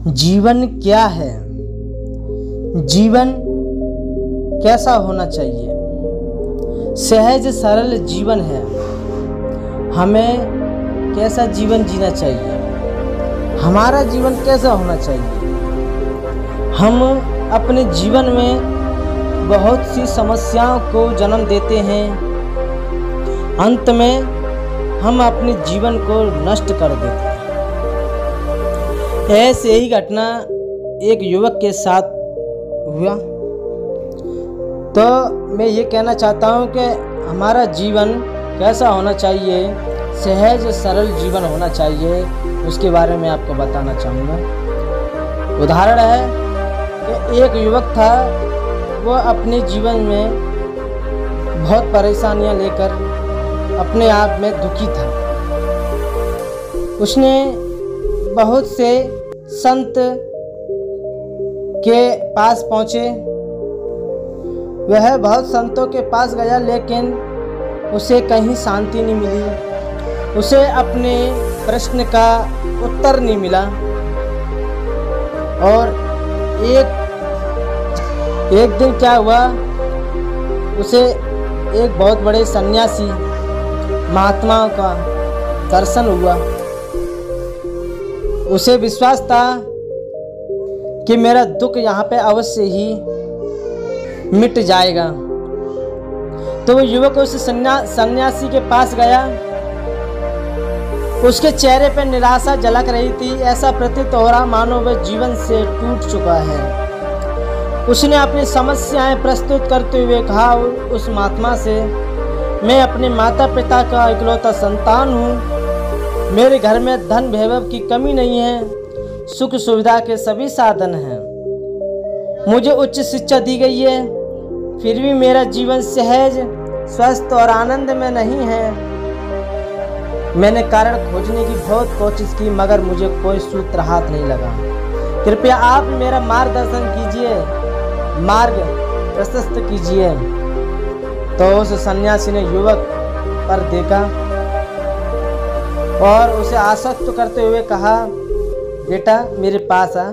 जीवन क्या है? जीवन कैसा होना चाहिए? सहज सरल जीवन है। हमें कैसा जीवन जीना चाहिए? हमारा जीवन कैसा होना चाहिए? हम अपने जीवन में बहुत सी समस्याओं को जन्म देते हैं। अंत में हम अपने जीवन को नष्ट कर देते हैं। ऐसे ही घटना एक युवक के साथ हुआ। तो मैं ये कहना चाहता हूँ कि हमारा जीवन कैसा होना चाहिए, सहज सरल जीवन होना चाहिए, उसके बारे में आपको बताना चाहूँगा। उदाहरण है कि एक युवक था, वो अपने जीवन में बहुत परेशानियाँ लेकर अपने आप में दुखी था। उसने बहुत से संत के पास पहुँचे। वह बहुत संतों के पास गया, लेकिन उसे कहीं शांति नहीं मिली। उसे अपने प्रश्न का उत्तर नहीं मिला। और एक दिन क्या हुआ, उसे एक बहुत बड़े सन्यासी महात्मा का दर्शन हुआ। उसे विश्वास था कि मेरा दुख यहाँ पे अवश्य ही मिट जाएगा। तो वो युवक उस सन्यासी के पास गया। उसके चेहरे पर निराशा झलक रही थी। ऐसा प्रतीत हो रहा मानो वह जीवन से टूट चुका है। उसने अपनी समस्याएं प्रस्तुत करते हुए कहा उस महात्मा से, मैं अपने माता पिता का इकलौता संतान हूँ। मेरे घर में धन वैभव की कमी नहीं है। सुख सुविधा के सभी साधन हैं। मुझे उच्च शिक्षा दी गई है, फिर भी मेरा जीवन सहज स्वस्थ और आनंद में नहीं है। मैंने कारण खोजने की बहुत कोशिश की, मगर मुझे कोई सूत्र हाथ नहीं लगा। कृपया आप मेरा मार्गदर्शन कीजिए, मार्ग प्रशस्त कीजिए। तो उस सन्यासी ने युवक पर देखा और उसे आसक्त करते हुए कहा, बेटा मेरे पास आ।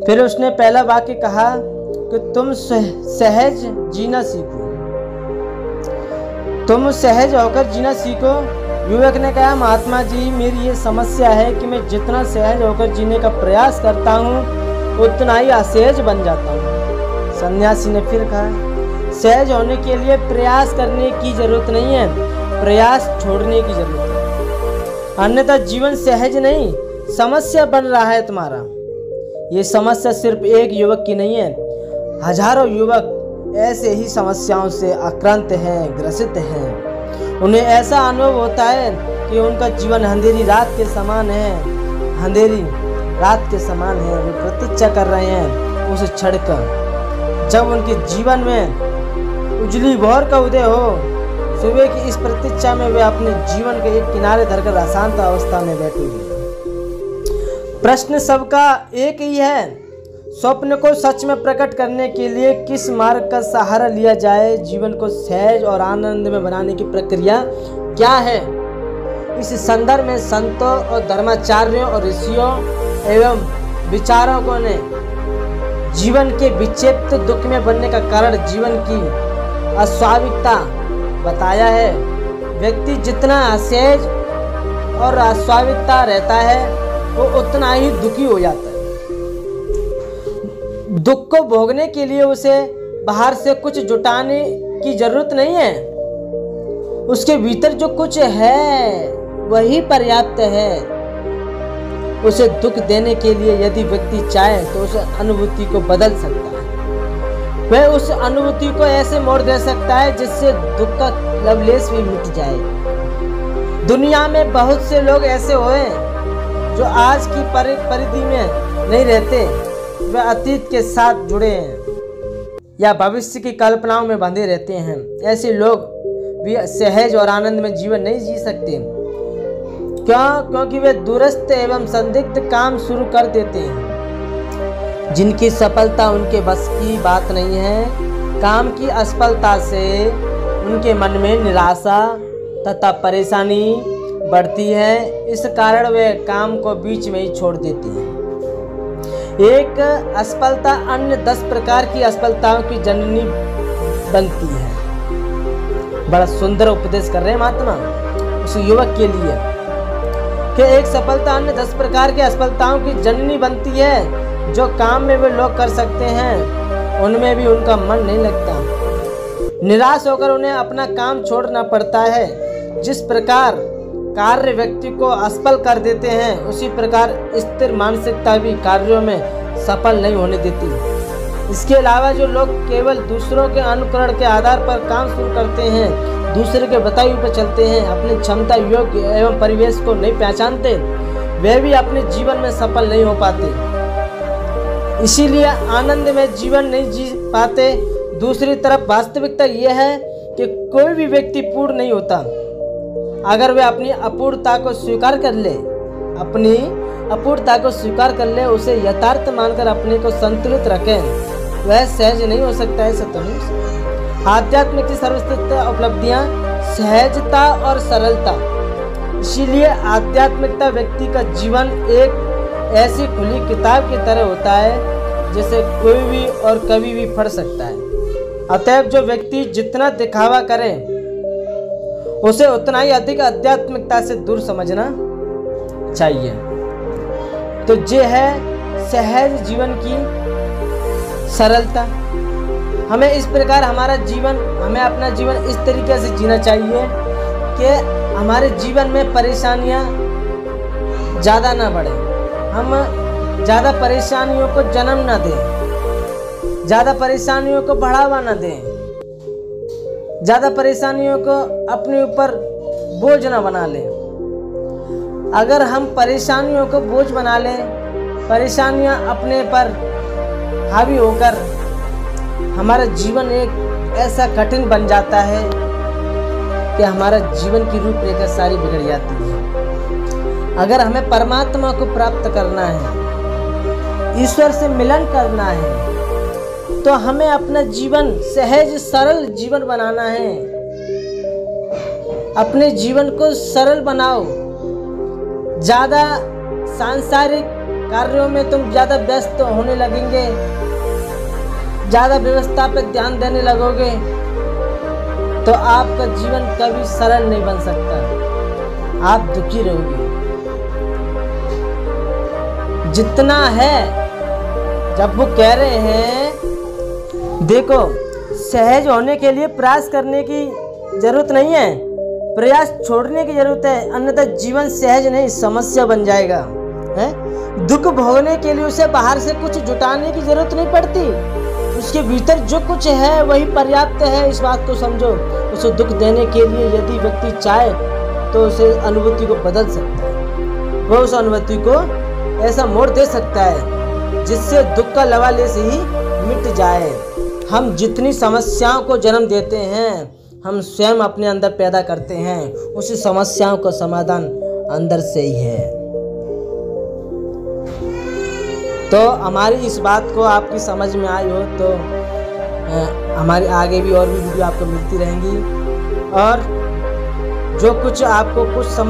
फिर उसने पहला वाक्य कहा कि तुम सहज जीना सीखो। तुम सहज होकर जीना सीखो। युवक ने कहा, महात्मा जी मेरी ये समस्या है कि मैं जितना सहज होकर जीने का प्रयास करता हूँ उतना ही असहज बन जाता हूँ। सन्यासी ने फिर कहा, सहज होने के लिए प्रयास करने की जरूरत नहीं है, प्रयास छोड़ने की जरूरत है। अन्यथा जीवन सहज नहीं समस्या बन रहा है तुम्हारा। ये समस्या सिर्फ एक युवक की नहीं है, हजारों युवक ऐसे ही समस्याओं से आक्रांत हैं, ग्रसित हैं। उन्हें ऐसा अनुभव होता है कि उनका जीवन अंधेरी रात के समान है, अंधेरी रात के समान है। वे प्रतीक्षा कर रहे हैं उस क्षण का, जब उनके जीवन में उजली भोर का उदय हो। सुबह की इस प्रतीक्षा में वे अपने जीवन के एक किनारे धरकर अशांत अवस्था में बैठे हुए। प्रश्न सबका एक ही है, स्वप्न को सच में प्रकट करने के लिए किस मार्ग का सहारा लिया जाए? जीवन को सहज और आनंद में बनाने की प्रक्रिया क्या है? इस संदर्भ में संतों और धर्माचार्यों और ऋषियों एवं विचारकों ने जीवन के विक्षिप्त दुख में बनने का कारण जीवन की अस्वाभाविकता बताया है। व्यक्ति जितना असहज और अस्वाभाविकता रहता है वो उतना ही दुखी हो जाता है। दुख को भोगने के लिए उसे बाहर से कुछ जुटाने की जरूरत नहीं है। उसके भीतर जो कुछ है वही पर्याप्त है। उसे दुख देने के लिए यदि व्यक्ति चाहे तो उस अनुभूति को बदल सकता है। वह उस अनुभूति को ऐसे मोड़ दे सकता है जिससे दुख का लवलेश भी मिट जाए। दुनिया में बहुत से लोग ऐसे हुए जो आज की परिधि में नहीं रहते। वे अतीत के साथ जुड़े हैं या भविष्य की कल्पनाओं में बंधे रहते हैं। ऐसे लोग भी सहज और आनंद में जीवन नहीं जी सकते। क्यों? क्योंकि वे दूरस्थ एवं संदिग्ध काम शुरू कर देते हैं जिनकी सफलता उनके बस की बात नहीं है। काम की असफलता से उनके मन में निराशा तथा परेशानी बढ़ती है। इस कारण वे काम को बीच में ही छोड़ देते हैं। एक असफलता अन्य 10 प्रकार की असफलताओं की जननी बनती है। बड़ा सुंदर उपदेश कर रहे हैं महात्मा उस युवक के लिए कि एक सफलता अन्य 10 प्रकार की असफलताओं की जननी बनती है। जो काम में वे लोग कर सकते हैं उनमें भी उनका मन नहीं लगता। निराश होकर उन्हें अपना काम छोड़ना पड़ता है। जिस प्रकार कार्य व्यक्ति को असफल कर देते हैं उसी प्रकार स्थिर मानसिकता भी कार्यों में सफल नहीं होने देती। इसके अलावा जो लोग केवल दूसरों के अनुकरण के आधार पर काम शुरू करते हैं, दूसरे के बताए हुए पर चलते हैं, अपनी क्षमता योग्य एवं परिवेश को नहीं पहचानते, वे भी अपने जीवन में सफल नहीं हो पाते, इसीलिए आनंद में जीवन नहीं जी पाते। दूसरी तरफ वास्तविकता यह है कि कोई भी व्यक्ति पूर्ण नहीं होता। अगर वे अपनी अपूर्णता को स्वीकार कर ले, अपनी अपूर्णता को स्वीकार कर ले, उसे यथार्थ मानकर अपने को संतुलित रखें, वह सहज नहीं हो सकता है। सतनुष आध्यात्मिक की सर्वश्रेष्ठ उपलब्धियां सहजता और सरलता। इसीलिए आध्यात्मिकता व्यक्ति का जीवन एक ऐसी खुली किताब की तरह होता है जिसे कोई भी और कभी भी पढ़ सकता है। अतएव जो व्यक्ति जितना दिखावा करे उसे उतना ही अधिक आध्यात्मिकता से दूर समझना चाहिए। तो ये है सहज जीवन की सरलता। हमें इस प्रकार हमें अपना जीवन इस तरीके से जीना चाहिए कि हमारे जीवन में परेशानियां ज़्यादा ना बढ़े, हम ज़्यादा परेशानियों को जन्म ना दें, ज़्यादा परेशानियों को बढ़ावा ना दें, ज़्यादा परेशानियों को अपने ऊपर बोझ ना बना लें। अगर हम परेशानियों को बोझ बना लें, परेशानियां अपने पर हावी होकर हमारा जीवन एक ऐसा कठिन बन जाता है कि हमारा जीवन की रूपरेखा सारी बिगड़ जाती है। अगर हमें परमात्मा को प्राप्त करना है, ईश्वर से मिलन करना है, तो हमें अपना जीवन सहज सरल जीवन बनाना है। अपने जीवन को सरल बनाओ। ज़्यादा सांसारिक कार्यों में तुम ज़्यादा व्यस्त होने लगेंगे, ज़्यादा व्यवस्था पर ध्यान देने लगोगे तो आपका जीवन कभी सरल नहीं बन सकता, आप दुखी रहोगे। जितना है, जब वो कह रहे हैं देखो सहज होने के लिए प्रयास करने की जरूरत नहीं है, प्रयास छोड़ने की जरूरत है, अन्यथा जीवन सहज नहीं समस्या बन जाएगा है। दुख भोगने के लिए उसे बाहर से कुछ जुटाने की जरूरत नहीं पड़ती, उसके भीतर जो कुछ है वही पर्याप्त है। इस बात को समझो। उसे दुख देने के लिए यदि व्यक्ति चाहे तो उसे अनुभूति को बदल सकता है, वह उस अनुभूति को ऐसा मोड़ दे सकता है जिससे दुख का लवाले से ही मिट जाए। हम जितनी समस्याओं को जन्म देते हैं हम स्वयं अपने अंदर पैदा करते हैं, उसी समस्याओं का समाधान अंदर से ही है। तो हमारी इस बात को आपकी समझ में आई हो तो हमारी आगे भी और भी वीडियो आपको मिलती रहेंगी, और जो कुछ आपको कुछ समझ